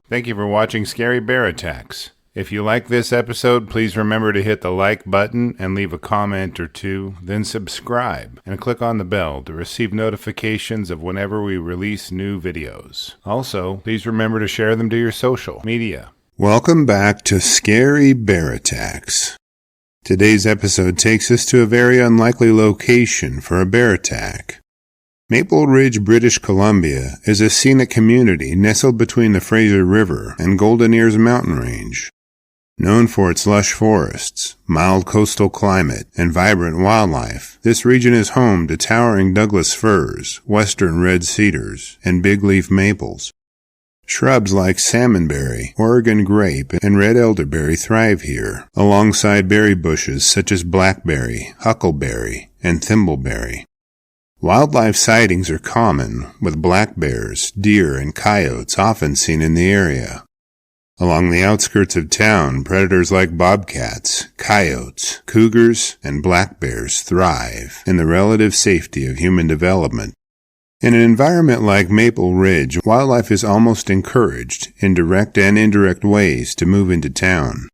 Thank you for watching Scary Bear Attacks. If you like this episode, please remember to hit the like button and leave a comment or two, then subscribe and click on the bell to receive notifications of whenever we release new videos. Also, please remember to share them to your social media. Welcome back to Scary Bear Attacks. Today's episode takes us to a very unlikely location for a bear attack. Maple Ridge, British Columbia is a scenic community nestled between the Fraser River and Golden Ears mountain range. Known for its lush forests, mild coastal climate, and vibrant wildlife, this region is home to towering Douglas firs, western red cedars, and big-leaf maples. Shrubs like salmonberry, Oregon grape, and red elderberry thrive here, alongside berry bushes such as blackberry, huckleberry, and thimbleberry. Wildlife sightings are common, with black bears, deer, and coyotes often seen in the area. Along the outskirts of town, predators like bobcats, coyotes, cougars, and black bears thrive in the relative safety of human development. In an environment like Maple Ridge, wildlife is almost encouraged in direct and indirect ways to move into town.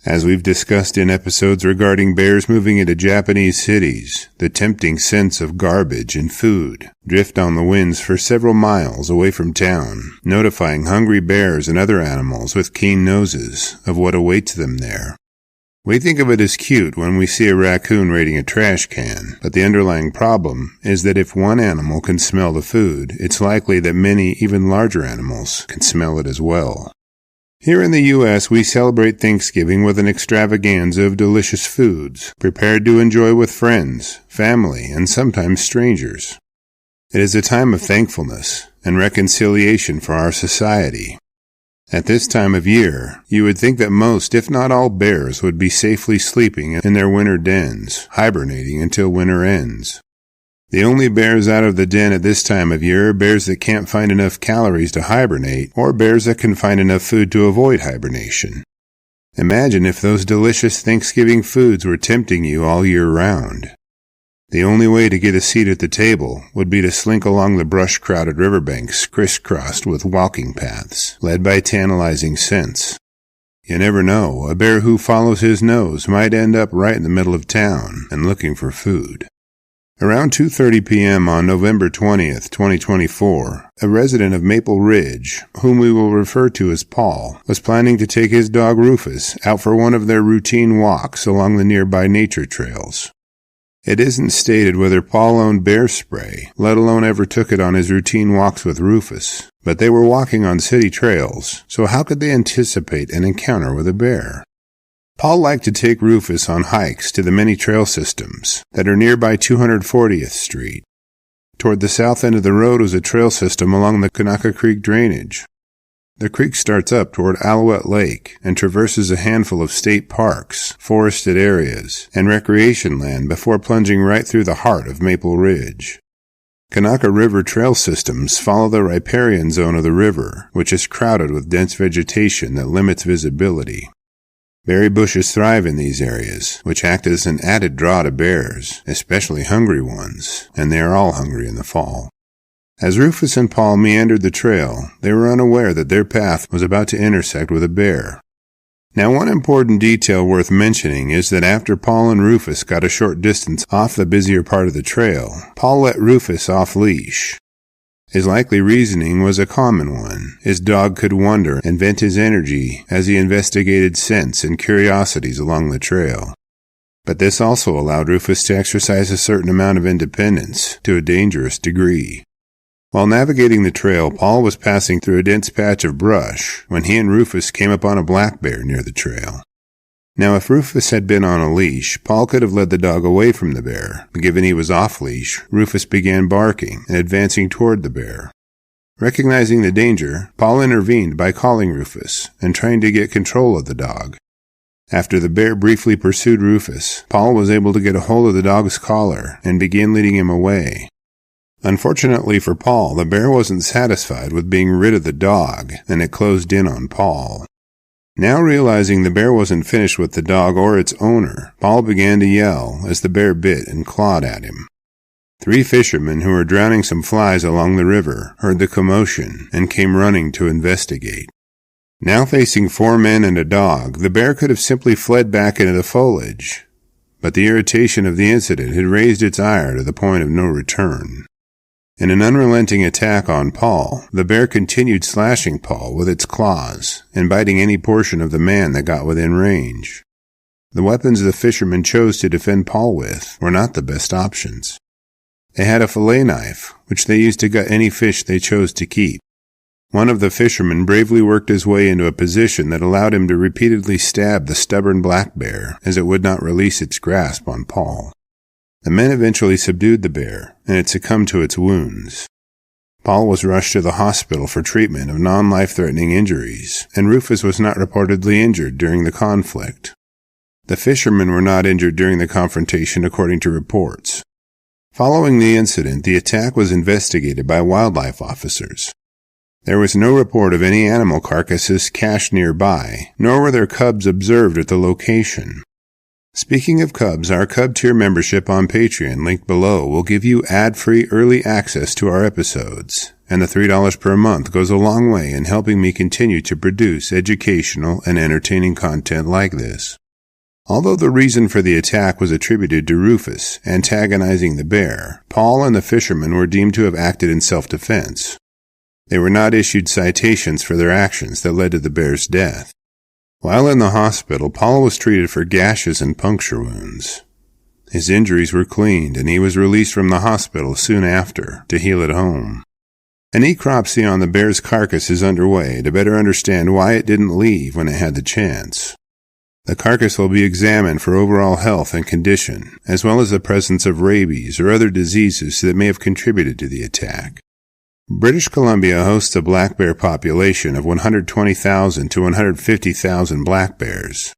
As we've discussed in episodes regarding bears moving into Japanese cities, the tempting scents of garbage and food drift on the winds for several miles away from town, notifying hungry bears and other animals with keen noses of what awaits them there. We think of it as cute when we see a raccoon raiding a trash can, but the underlying problem is that if one animal can smell the food, it's likely that many, even larger animals, can smell it as well. Here in the U.S., we celebrate Thanksgiving with an extravaganza of delicious foods, prepared to enjoy with friends, family, and sometimes strangers. It is a time of thankfulness and reconciliation for our society. At this time of year, you would think that most, if not all, bears would be safely sleeping in their winter dens, hibernating until winter ends. The only bears out of the den at this time of year are bears that can't find enough calories to hibernate, or bears that can find enough food to avoid hibernation. Imagine if those delicious Thanksgiving foods were tempting you all year round. The only way to get a seat at the table would be to slink along the brush-crowded riverbanks crisscrossed with walking paths, led by tantalizing scents. You never know, a bear who follows his nose might end up right in the middle of town and looking for food. Around 2:30 p.m. on November 20th, 2024, a resident of Maple Ridge, whom we will refer to as Paul, was planning to take his dog Rufus out for one of their routine walks along the nearby nature trails. It isn't stated whether Paul owned bear spray, let alone ever took it on his routine walks with Rufus, but they were walking on city trails, so how could they anticipate an encounter with a bear? Paul liked to take Rufus on hikes to the many trail systems that are nearby 240th Street. Toward the south end of the road was a trail system along the Kanaka Creek drainage. The creek starts up toward Alouette Lake and traverses a handful of state parks, forested areas, and recreation land before plunging right through the heart of Maple Ridge. Kanaka River trail systems follow the riparian zone of the river, which is crowded with dense vegetation that limits visibility. Berry bushes thrive in these areas, which act as an added draw to bears, especially hungry ones, and they are all hungry in the fall. As Rufus and Paul meandered the trail, they were unaware that their path was about to intersect with a bear. Now, one important detail worth mentioning is that after Paul and Rufus got a short distance off the busier part of the trail, Paul let Rufus off leash. His likely reasoning was a common one. His dog could wander and vent his energy as he investigated scents and curiosities along the trail. But this also allowed Rufus to exercise a certain amount of independence to a dangerous degree. While navigating the trail, Paul was passing through a dense patch of brush when he and Rufus came upon a black bear near the trail. Now, if Rufus had been on a leash, Paul could have led the dog away from the bear, but given he was off leash, Rufus began barking and advancing toward the bear. Recognizing the danger, Paul intervened by calling Rufus and trying to get control of the dog. After the bear briefly pursued Rufus, Paul was able to get a hold of the dog's collar and began leading him away. Unfortunately for Paul, the bear wasn't satisfied with being rid of the dog, and it closed in on Paul. Now realizing the bear wasn't finished with the dog or its owner, Paul began to yell as the bear bit and clawed at him. 3 fishermen who were drowning some flies along the river heard the commotion and came running to investigate. Now facing 4 men and a dog, the bear could have simply fled back into the foliage, but the irritation of the incident had raised its ire to the point of no return. In an unrelenting attack on Paul, the bear continued slashing Paul with its claws and biting any portion of the man that got within range. The weapons the fishermen chose to defend Paul with were not the best options. They had a fillet knife, which they used to gut any fish they chose to keep. One of the fishermen bravely worked his way into a position that allowed him to repeatedly stab the stubborn black bear as it would not release its grasp on Paul. The men eventually subdued the bear, and it succumbed to its wounds. Paul was rushed to the hospital for treatment of non-life-threatening injuries, and Rufus was not reportedly injured during the conflict. The fishermen were not injured during the confrontation according to reports. Following the incident, the attack was investigated by wildlife officers. There was no report of any animal carcasses cached nearby, nor were there cubs observed at the location. Speaking of cubs, our Cub Tier membership on Patreon, linked below, will give you ad-free early access to our episodes, and the $3 per month goes a long way in helping me continue to produce educational and entertaining content like this. Although the reason for the attack was attributed to Rufus antagonizing the bear, Paul and the fishermen were deemed to have acted in self-defense. They were not issued citations for their actions that led to the bear's death. While in the hospital, Paul was treated for gashes and puncture wounds. His injuries were cleaned, and he was released from the hospital soon after to heal at home. An necropsy on the bear's carcass is underway to better understand why it didn't leave when it had the chance. The carcass will be examined for overall health and condition, as well as the presence of rabies or other diseases that may have contributed to the attack. British Columbia hosts a black bear population of 120,000 to 150,000 black bears.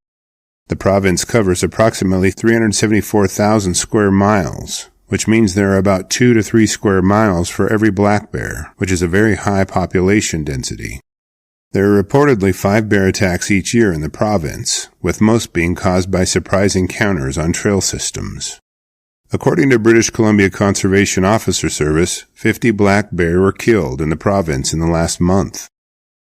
The province covers approximately 374,000 square miles, which means there are about 2 to 3 square miles for every black bear, which is a very high population density. There are reportedly 5 bear attacks each year in the province, with most being caused by surprise encounters on trail systems. According to British Columbia Conservation Officer Service, 50 black bear were killed in the province in the last month.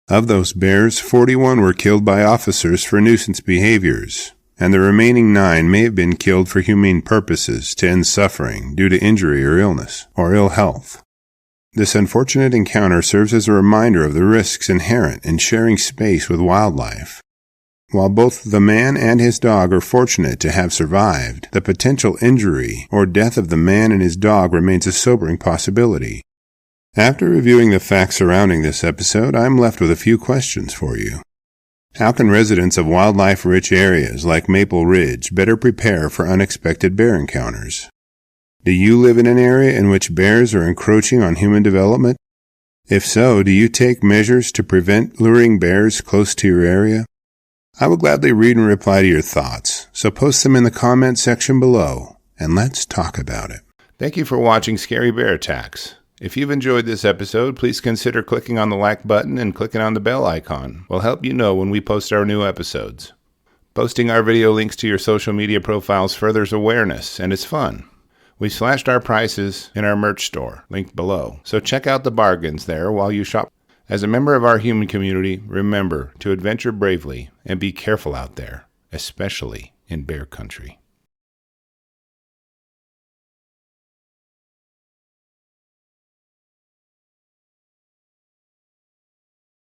Of those bears, 41 were killed by officers for nuisance behaviors, and the remaining 9 may have been killed for humane purposes to end suffering due to injury or illness, or ill health. This unfortunate encounter serves as a reminder of the risks inherent in sharing space with wildlife. While both the man and his dog are fortunate to have survived, the potential injury or death of the man and his dog remains a sobering possibility. After reviewing the facts surrounding this episode, I'm left with a few questions for you. How can residents of wildlife-rich areas like Maple Ridge better prepare for unexpected bear encounters? Do you live in an area in which bears are encroaching on human development? If so, do you take measures to prevent luring bears close to your area? I will gladly read and reply to your thoughts, so post them in the comment section below, and let's talk about it. Thank you for watching Scary Bear Attacks. If you've enjoyed this episode, please consider clicking on the like button and clicking on the bell icon. We'll help you know when we post our new episodes. Posting our video links to your social media profiles furthers awareness, and it's fun. We slashed our prices in our merch store, linked below, so check out the bargains there while you shop. As a member of our human community, remember to adventure bravely and be careful out there, especially in bear country.